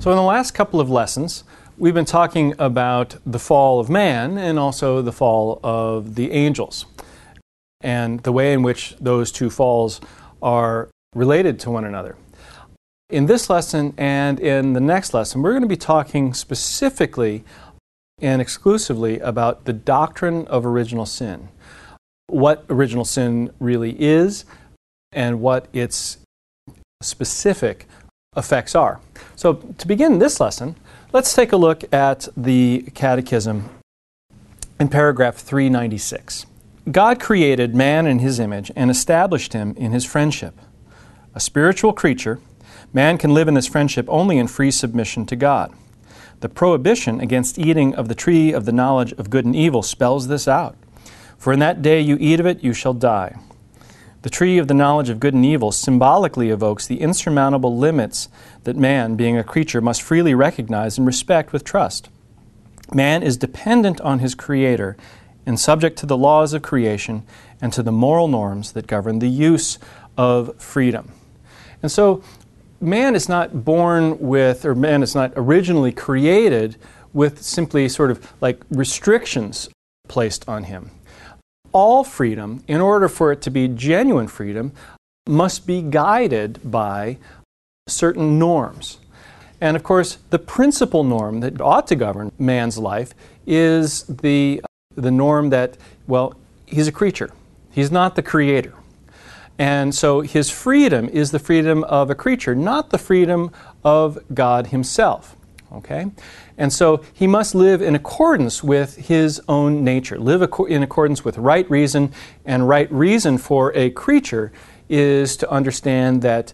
So in the last couple of lessons, we've been talking about the fall of man and also the fall of the angels and the way in which those two falls are related to one another. In this lesson and in the next lesson, we're going to be talking specifically and exclusively about the doctrine of original sin, what original sin really is, and what its specific effects are. So to begin this lesson, let's take a look at the Catechism in paragraph 396. God created man in His image and established him in His friendship. A spiritual creature, man can live in this friendship only in free submission to God. The prohibition against eating of the tree of the knowledge of good and evil spells this out. For in that day you eat of it, you shall die. The tree of the knowledge of good and evil symbolically evokes the insurmountable limits that man, being a creature, must freely recognize and respect with trust. Man is dependent on his Creator and subject to the laws of creation and to the moral norms that govern the use of freedom. And so man is not born with, or man is not originally created with simply sort of like restrictions placed on him. All freedom, in order for it to be genuine freedom, must be guided by certain norms. And of course, the principal norm that ought to govern man's life is the norm that, well, he's a creature. He's not the creator. And so his freedom is the freedom of a creature, not the freedom of God Himself. Okay? And so he must live in accordance with his own nature, live in accordance with right reason, and right reason for a creature is to understand that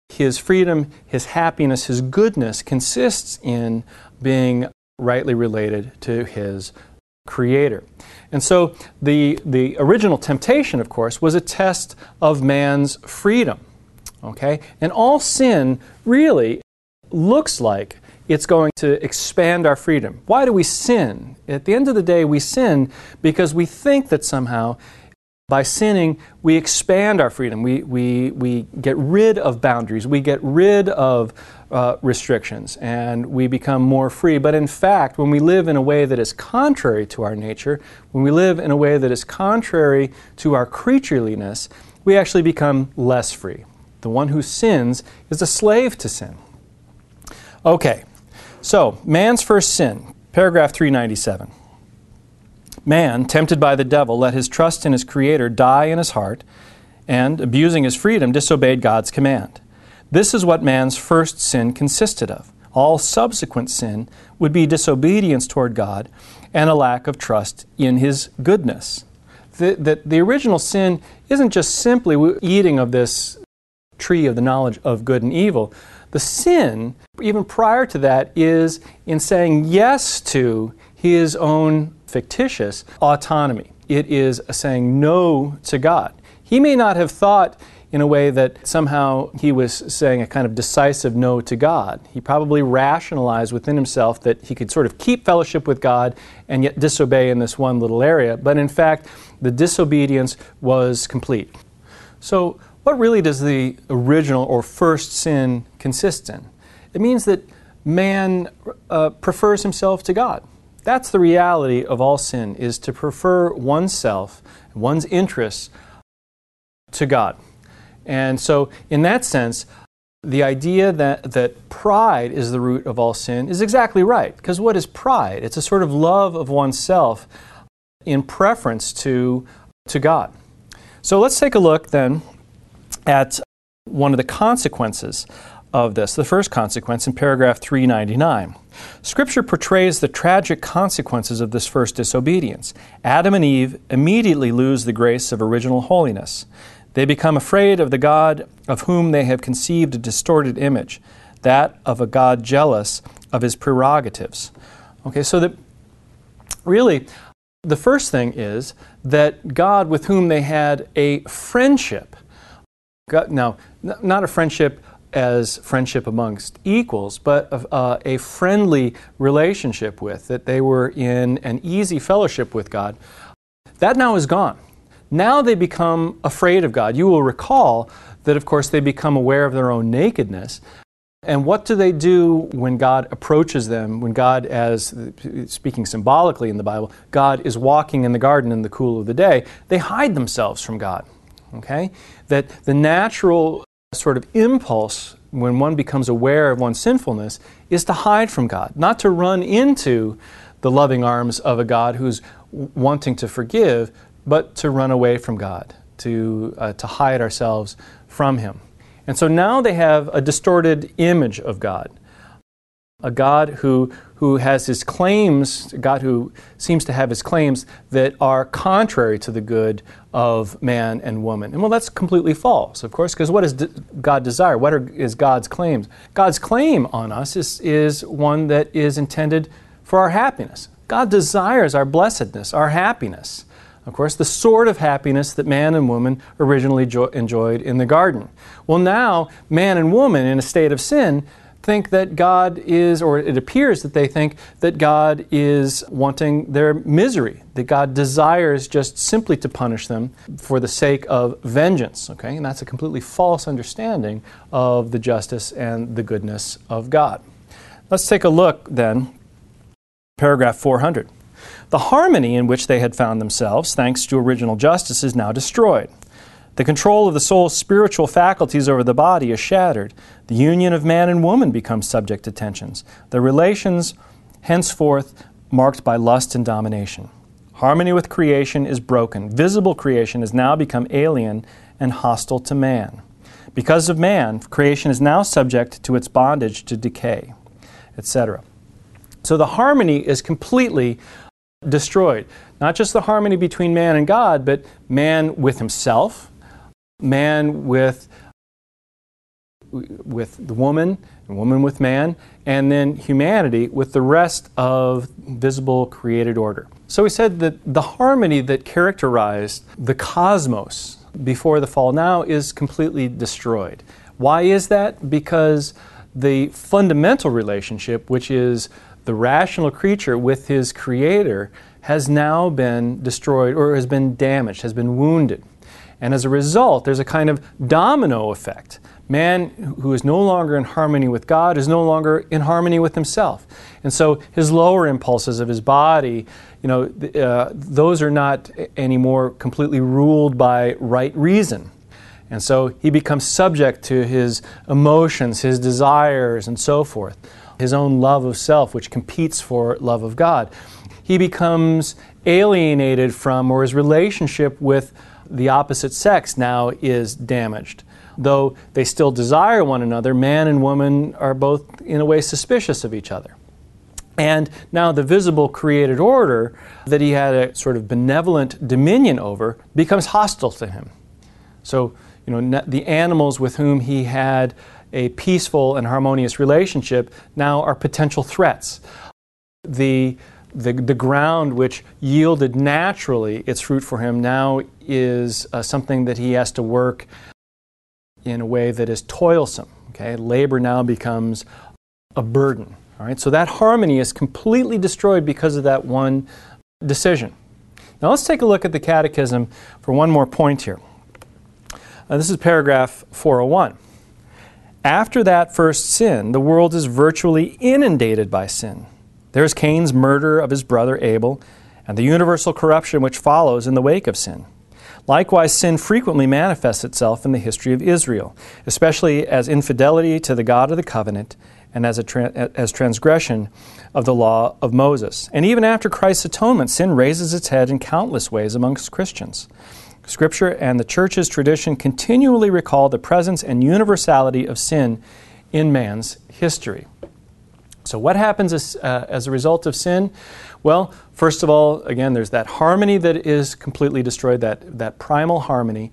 his freedom, his happiness, his goodness consists in being rightly related to his Creator. And so the original temptation, of course, was a test of man's freedom. Okay? And all sin really looks like it's going to expand our freedom. Why do we sin? At the end of the day, we sin because we think that somehow by sinning, we expand our freedom. We get rid of boundaries. We get rid of restrictions, and we become more free. But in fact, when we live in a way that is contrary to our nature, when we live in a way that is contrary to our creatureliness, we actually become less free. The one who sins is a slave to sin. Okay, so man's first sin, paragraph 397. Man, tempted by the devil, let his trust in his Creator die in his heart, and, abusing his freedom, disobeyed God's command. This is what man's first sin consisted of. All subsequent sin would be disobedience toward God and a lack of trust in His goodness. The original sin isn't just simply eating of this tree of the knowledge of good and evil. The sin, even prior to that, is in saying yes to his own fictitious autonomy. It is saying no to God. He may not have thought in a way that somehow he was saying a kind of decisive no to God. He probably rationalized within himself that he could sort of keep fellowship with God and yet disobey in this one little area. But in fact, the disobedience was complete. So what really does the original or first sin consist in? It means that man prefers himself to God. That's the reality of all sin, is to prefer oneself, one's interests, to God. And so, in that sense, the idea that pride is the root of all sin is exactly right. Because what is pride? It's a sort of love of oneself in preference to God. So let's take a look then at one of the consequences of this. The first consequence in paragraph 399. Scripture portrays the tragic consequences of this first disobedience. Adam and Eve immediately lose the grace of original holiness. They become afraid of the God of whom they have conceived a distorted image, that of a God jealous of His prerogatives. Okay, so that really the first thing is that God with whom they had a friendship, now not a friendship as friendship amongst equals, but a friendly relationship with, that they were in an easy fellowship with God, that now is gone. Now they become afraid of God. You will recall that, of course, they become aware of their own nakedness, And what do they do when God approaches them, when God, as speaking symbolically in the Bible, God is walking in the garden in the cool of the day? They hide themselves from God. Okay? That the natural sort of impulse when one becomes aware of one's sinfulness is to hide from God, not to run into the loving arms of a God who's wanting to forgive, but to run away from God, to hide ourselves from Him. And so now they have a distorted image of God, a God who has His claims, a God who seems to have His claims that are contrary to the good of man and woman. And well, that's completely false, of course, because what does God desire? What is God's claims? God's claim on us is one that is intended for our happiness. God desires our blessedness, our happiness. Of course, the sort of happiness that man and woman originally enjoyed in the garden. Well, now, man and woman in a state of sin think that God is, or it appears that they think that God is wanting their misery, that God desires just simply to punish them for the sake of vengeance. Okay? And that's a completely false understanding of the justice and the goodness of God. Let's take a look then, paragraph 400. The harmony in which they had found themselves, thanks to original justice, is now destroyed. The control of the soul's spiritual faculties over the body is shattered. The union of man and woman becomes subject to tensions. The relations henceforth marked by lust and domination. Harmony with creation is broken. Visible creation has now become alien and hostile to man. Because of man, creation is now subject to its bondage to decay, etc. So the harmony is completely destroyed. Not just the harmony between man and God, but man with himself, man with the woman, and woman with man, and then humanity with the rest of visible created order. So we said that the harmony that characterized the cosmos before the fall now is completely destroyed. Why is that? Because the fundamental relationship, which is the rational creature with his creator, has now been destroyed or has been damaged, has been wounded. And as a result, there's a kind of domino effect. Man who is no longer in harmony with God is no longer in harmony with himself. And so his lower impulses of his body, those are not anymore completely ruled by right reason. And so he becomes subject to his emotions, his desires, and so forth. His own love of self, which competes for love of God. He becomes alienated from, or his relationship with the opposite sex now is damaged. Though they still desire one another, man and woman are both, in a way, suspicious of each other. And now the visible created order that he had a sort of benevolent dominion over becomes hostile to him. So, the animals with whom he had a peaceful and harmonious relationship now are potential threats. The ground which yielded naturally its fruit for him now is something that he has to work in a way that is toilsome. Okay? Labor now becomes a burden. All right? So that harmony is completely destroyed because of that one decision. Now let's take a look at the Catechism for one more point here. This is paragraph 401. After that first sin, the world is virtually inundated by sin. There is Cain's murder of his brother Abel, and the universal corruption which follows in the wake of sin. Likewise, sin frequently manifests itself in the history of Israel, especially as infidelity to the God of the covenant and as transgression of the law of Moses. And even after Christ's atonement, sin raises its head in countless ways amongst Christians. Scripture and the Church's tradition continually recall the presence and universality of sin in man's history. So what happens as a result of sin? Well, first of all, again, there's that harmony that is completely destroyed, that primal harmony.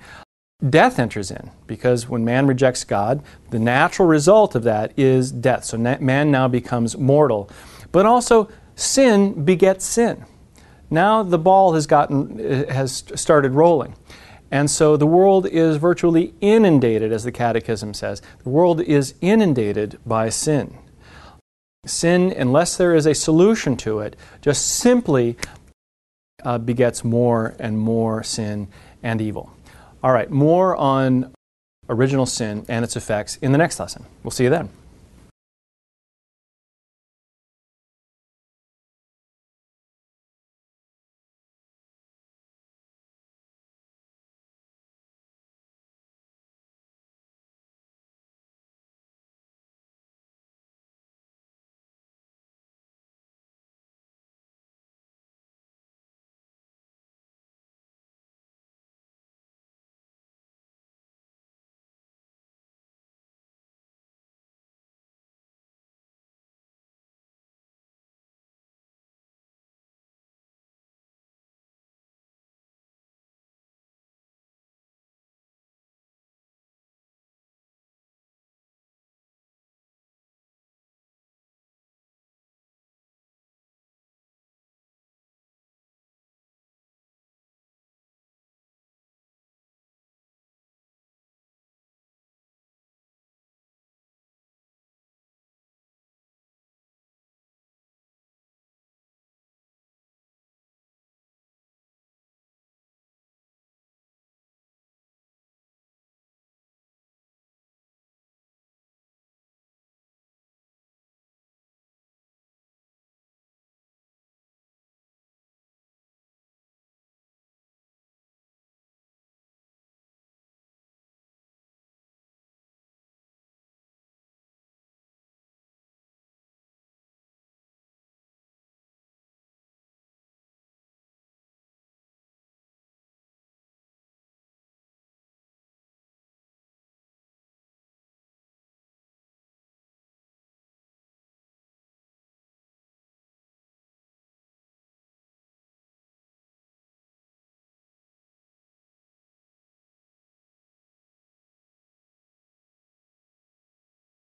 Death enters in, because when man rejects God, the natural result of that is death. So man now becomes mortal. But also, sin begets sin. Now the ball has started rolling. And so the world is virtually inundated, as the Catechism says. The world is inundated by sin. Sin, unless there is a solution to it, just simply begets more and more sin and evil. All right, more on original sin and its effects in the next lesson. We'll see you then.